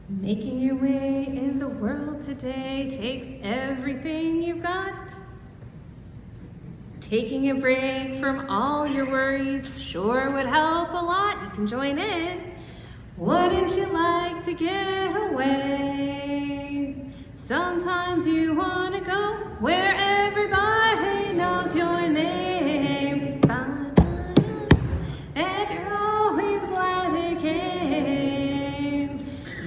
Making your way in the world today takes everything you've got. Taking a break from all your worries sure would help a lot. You can join in. Wouldn't you like to get away? Sometimes you want to go where everybody knows your name. And you're always glad it came.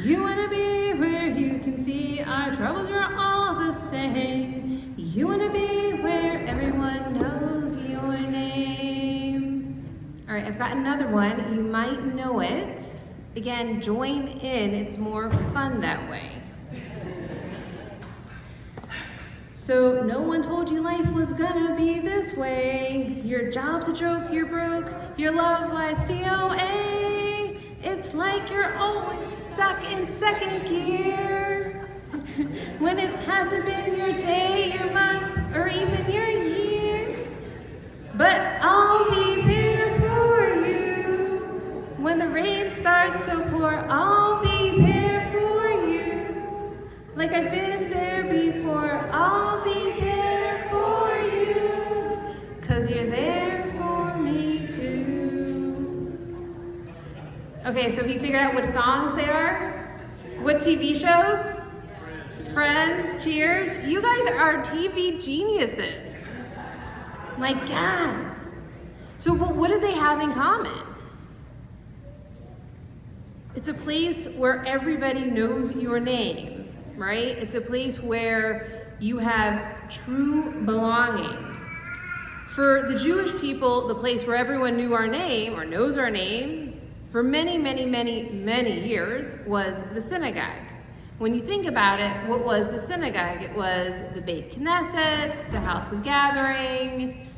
You want to be where you can see our troubles are all the same. You want to be where everyone knows your name. All right, I've got another one. You might know it. Again, join in. It's more fun that way. So no one told you life was gonna be this way. Your job's a joke, you're broke. Your love life's DOA. It's like you're always stuck in second gear. When it hasn't been your day, your month, or even your year. But I'll be there for you. When the rain starts to pour, I'll be there for you. Like I've been there before, I'll be there for you. 'Cause you're there for me too. Okay, so have you figured out which songs they are? What TV shows? Friends, Cheers. You guys are TV geniuses. My God. So what do they have in common? It's a place where everybody knows your name, right? It's a place where you have true belonging. For the Jewish people, the place where everyone knew our name or knows our name for many, many, many, many years was the synagogue. When you think about it, what was the synagogue? It was the Beit Knesset, the house of gathering,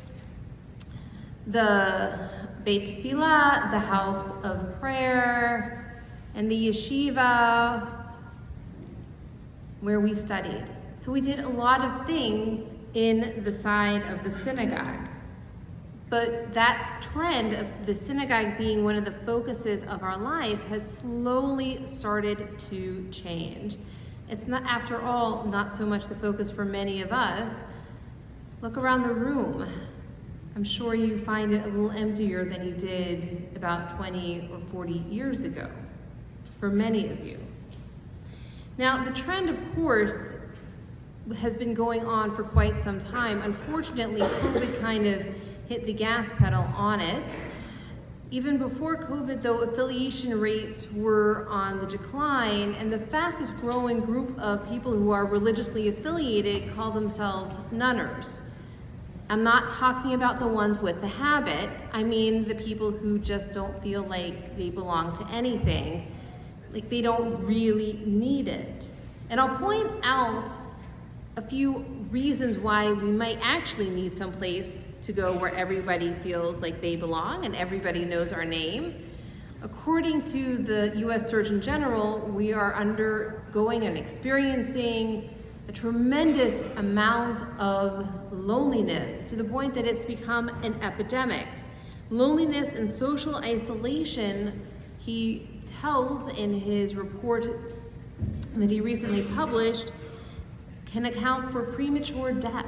the Beit Tefillah, the house of prayer, and the yeshiva, where we studied. So we did a lot of things in the side of the synagogue. But that trend of the synagogue being one of the focuses of our life has slowly started to change. It's not, after all, not so much the focus for many of us. Look around the room. I'm sure you find it a little emptier than you did about 20 or 40 years ago, for many of you. Now, the trend, of course, has been going on for quite some time. Unfortunately, COVID kind of hit the gas pedal on it. Even before COVID, though, affiliation rates were on the decline, and the fastest growing group of people who are religiously affiliated call themselves nunners. I'm not talking about the ones with the habit. I mean the people who just don't feel like they belong to anything, like they don't really need it. And I'll point out a few reasons why we might actually need some place to go where everybody feels like they belong and everybody knows our name. According to the US Surgeon General, we are undergoing and experiencing a tremendous amount of loneliness to the point that it's become an epidemic. Loneliness and social isolation, he tells in his report that he recently published, can account for premature death.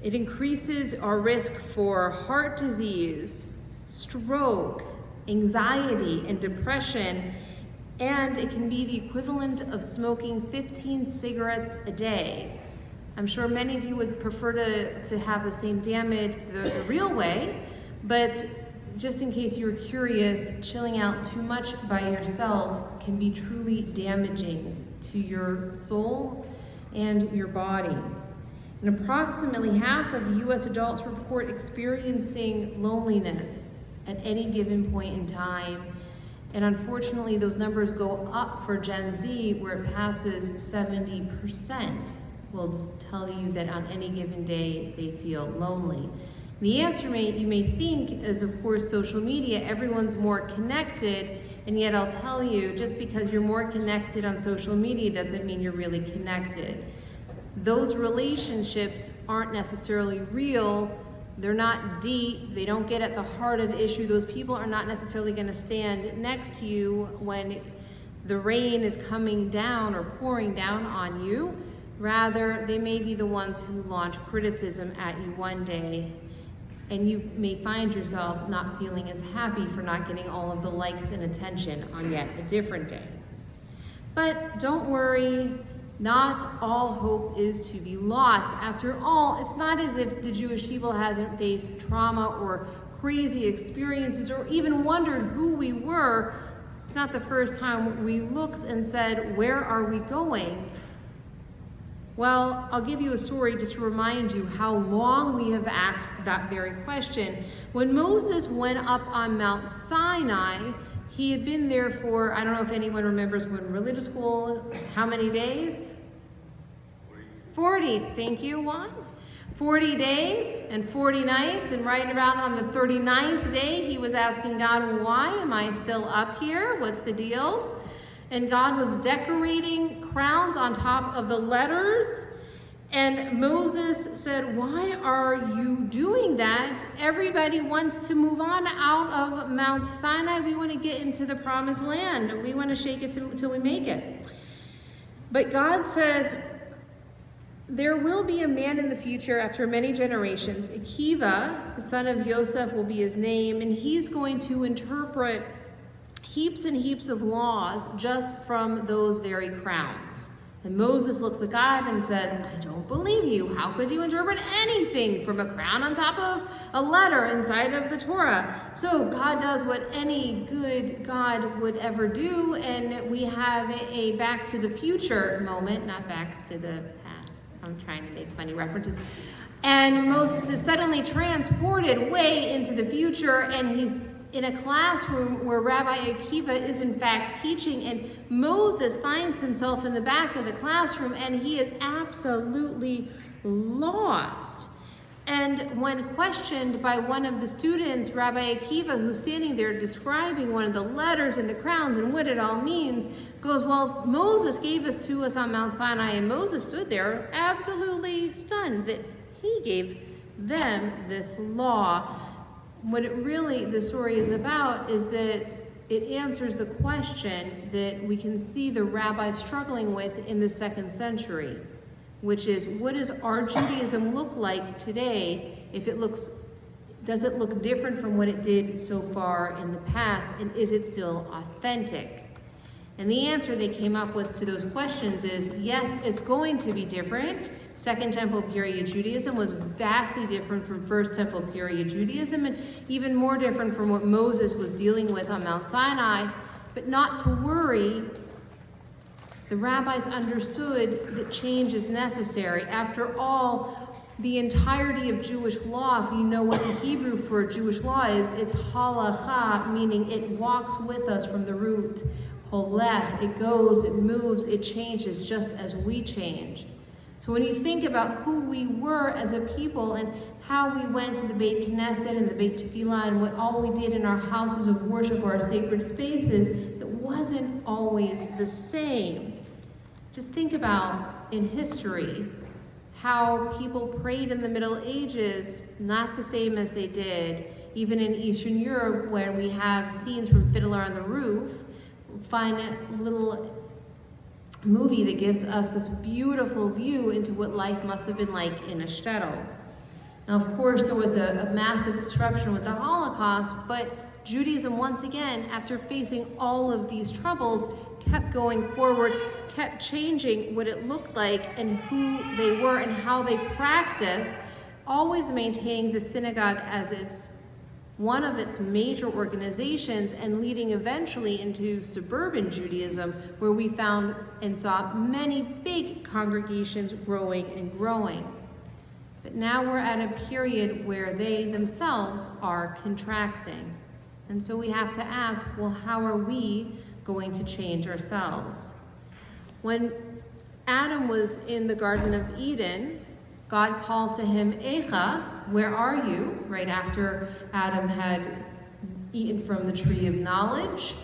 It increases our risk for heart disease, stroke, anxiety, and depression, and it can be the equivalent of smoking 15 cigarettes a day. I'm sure many of you would prefer to have the same damage the real way, but just in case you're curious, chilling out too much by yourself can be truly damaging to your soul and your body. And approximately half of US adults report experiencing loneliness at any given point in time. And unfortunately, those numbers go up for Gen Z, where it passes 70%. Will tell you that on any given day, they feel lonely. The answer you may think is, of course, social media. Everyone's more connected, and yet I'll tell you, just because you're more connected on social media doesn't mean you're really connected. Those relationships aren't necessarily real. They're not deep. They don't get at the heart of the issue. Those people are not necessarily going to stand next to you when the rain is coming down or pouring down on you. Rather, they may be the ones who launch criticism at you one day, and you may find yourself not feeling as happy for not getting all of the likes and attention on yet a different day. But don't worry, not all hope is to be lost. After all, it's not as if the Jewish people hasn't faced trauma or crazy experiences or even wondered who we were. It's not the first time we looked and said, where are we going? Well, I'll give you a story just to remind you how long we have asked that very question. When Moses went up on Mount Sinai, he had been there for, I don't know if anyone remembers when religious school, how many days? 40. Thank you, Juan. 40 days and 40 nights, and right around on the 39th day, he was asking God, why am I still up here? What's the deal? And God was decorating crowns on top of the letters. And Moses said, why are you doing that? Everybody wants to move on out of Mount Sinai. We want to get into the promised land. We want to shake it till we make it. But God says, there will be a man in the future after many generations. Akiva, the son of Yosef, will be his name, and he's going to interpret heaps and heaps of laws just from those very crowns. And Moses looks at God and says, I don't believe you. How could you interpret anything from a crown on top of a letter inside of the Torah? So God does what any good God would ever do, and we have a back to the future moment, not back to the past. I'm trying to make funny references. And Moses is suddenly transported way into the future, and he's in a classroom where Rabbi Akiva is in fact teaching, and Moses finds himself in the back of the classroom, and he is absolutely lost. And when questioned by one of the students, Rabbi Akiva, who's standing there describing one of the letters and the crowns and what it all means, goes, well, Moses gave this to us on Mount Sinai, and Moses stood there absolutely stunned that he gave them this law. What it really, the story is about, is that it answers the question that we can see the rabbis struggling with in the 2nd century, which is, what does our Judaism look like today? Does it look different from what it did so far in the past, and is it still authentic? And the answer they came up with to those questions is, yes, it's going to be different. Second Temple period Judaism was vastly different from First Temple period Judaism, and even more different from what Moses was dealing with on Mount Sinai. But not to worry, the rabbis understood that change is necessary. After all, the entirety of Jewish law, if you know what the Hebrew for Jewish law is, it's halacha, meaning it walks with us from the root. Holech, it goes, it moves, it changes just as we change. So when you think about who we were as a people and how we went to the Beit Knesset and the Beit Tefillah and what all we did in our houses of worship or our sacred spaces, it wasn't always the same. Just think about in history how people prayed in the Middle Ages, not the same as they did even in Eastern Europe, where we have scenes from Fiddler on the Roof. Find a little movie that gives us this beautiful view into what life must have been like in a shtetl. Now, of course, there was a massive disruption with the Holocaust, but Judaism, once again, after facing all of these troubles, kept going forward, kept changing what it looked like and who they were and how they practiced, always maintaining the synagogue as one of its major organizations and leading eventually into suburban Judaism, where we found and saw many big congregations growing and growing. But now we're at a period where they themselves are contracting. And so we have to ask, well, how are we going to change ourselves? When Adam was in the Garden of Eden, God called to him, Echa, where are you? Right after Adam had eaten from the tree of knowledge.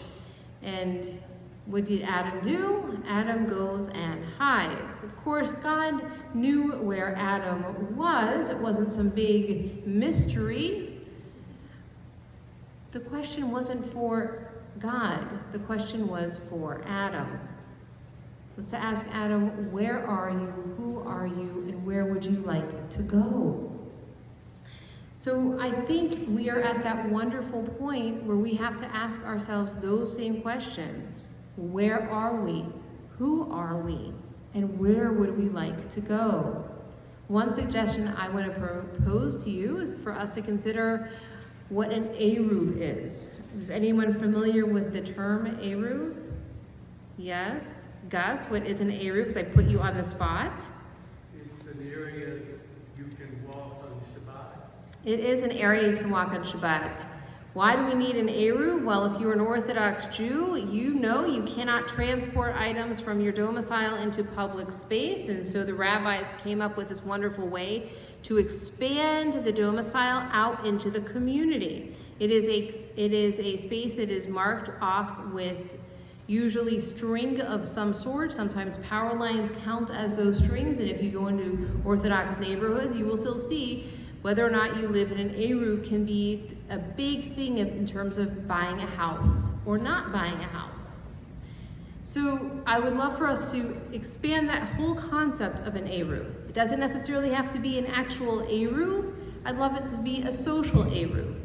And what did Adam do? Adam goes and hides. Of course, God knew where Adam was. It wasn't some big mystery. The question wasn't for God, the question was for Adam. It was to ask Adam, where are you, who are you, and where would you like to go? So I think we are at that wonderful point where we have to ask ourselves those same questions. Where are we? Who are we? And where would we like to go? One suggestion I want to propose to you is for us to consider what an Erev is. Is anyone familiar with the term Erev? Yes? Gus, what is an Erev? Because I put you on the spot. It's an area you can walk on Shabbat. It is an area you can walk on Shabbat. Why do we need an Erev? Well, if you're an Orthodox Jew, you know you cannot transport items from your domicile into public space, and so the rabbis came up with this wonderful way to expand the domicile out into the community. It is a space that is marked off with usually string of some sort. Sometimes power lines count as those strings, and if you go into Orthodox neighborhoods, you will still see whether or not you live in an Erev can be a big thing in terms of buying a house or not buying a house. So I would love for us to expand that whole concept of an Erev. It doesn't necessarily have to be an actual Erev. I'd love it to be a social Erev.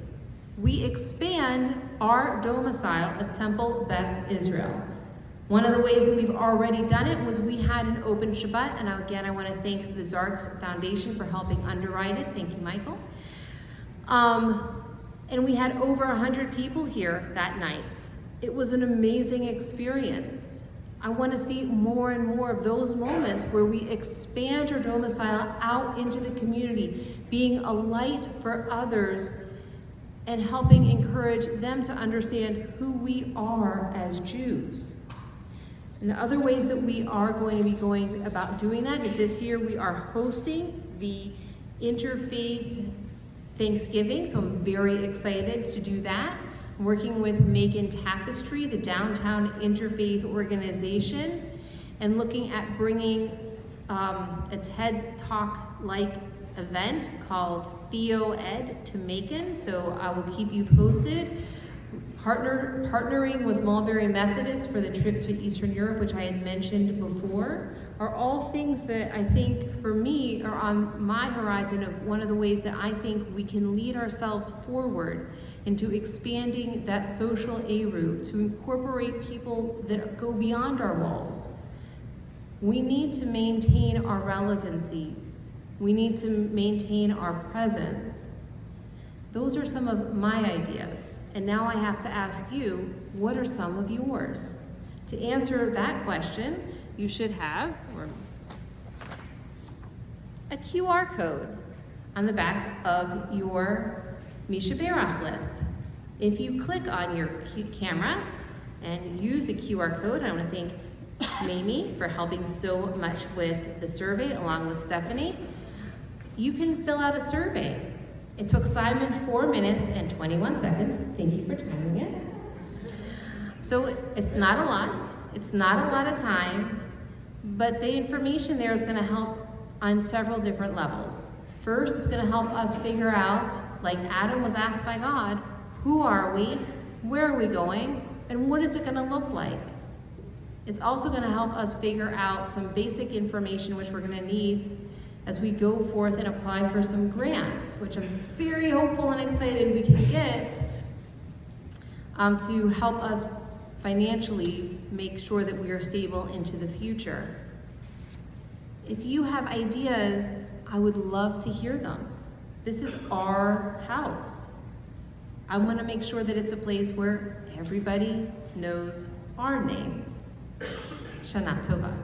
We expand our domicile as Temple Beth Israel. One of the ways that we've already done it was we had an open Shabbat, and again, I want to thank the Zarks Foundation for helping underwrite it. Thank you, Michael. And we had over 100 people here that night. It was an amazing experience. I want to see more and more of those moments where we expand our domicile out into the community, being a light for others and helping encourage them to understand who we are as Jews. And the other ways that we are going to be going about doing that is this year we are hosting the Interfaith Thanksgiving, so I'm very excited to do that. I'm working with Macon Tapestry, the downtown interfaith organization, and looking at bringing a TED Talk-like event called Theo Ed to Macon, so I will keep you posted. Partnering with Mulberry Methodist for the trip to Eastern Europe, which I had mentioned before, are all things that I think for me are on my horizon of one of the ways that I think we can lead ourselves forward into expanding that social Erev, to incorporate people that go beyond our walls. We need to maintain our relevancy. We need to maintain our presence. Those are some of my ideas. And now I have to ask you, what are some of yours? To answer that question, you should have a QR code on the back of your Misha Berach list. If you click on your camera and use the QR code, I want to thank Mamie for helping so much with the survey along with Stephanie. You can fill out a survey. It took Simon 4 minutes and 21 seconds. Thank you for timing it. So it's not a lot. It's not a lot of time, but the information there is going to help on several different levels. First, it's going to help us figure out, like Adam was asked by God, who are we, where are we going, and what is it going to look like? It's also going to help us figure out some basic information which we're going to need as we go forth and apply for some grants, which I'm very hopeful and excited we can get to help us financially make sure that we are stable into the future. If you have ideas, I would love to hear them. This is our house. I want to make sure that it's a place where everybody knows our names. Shana Tova.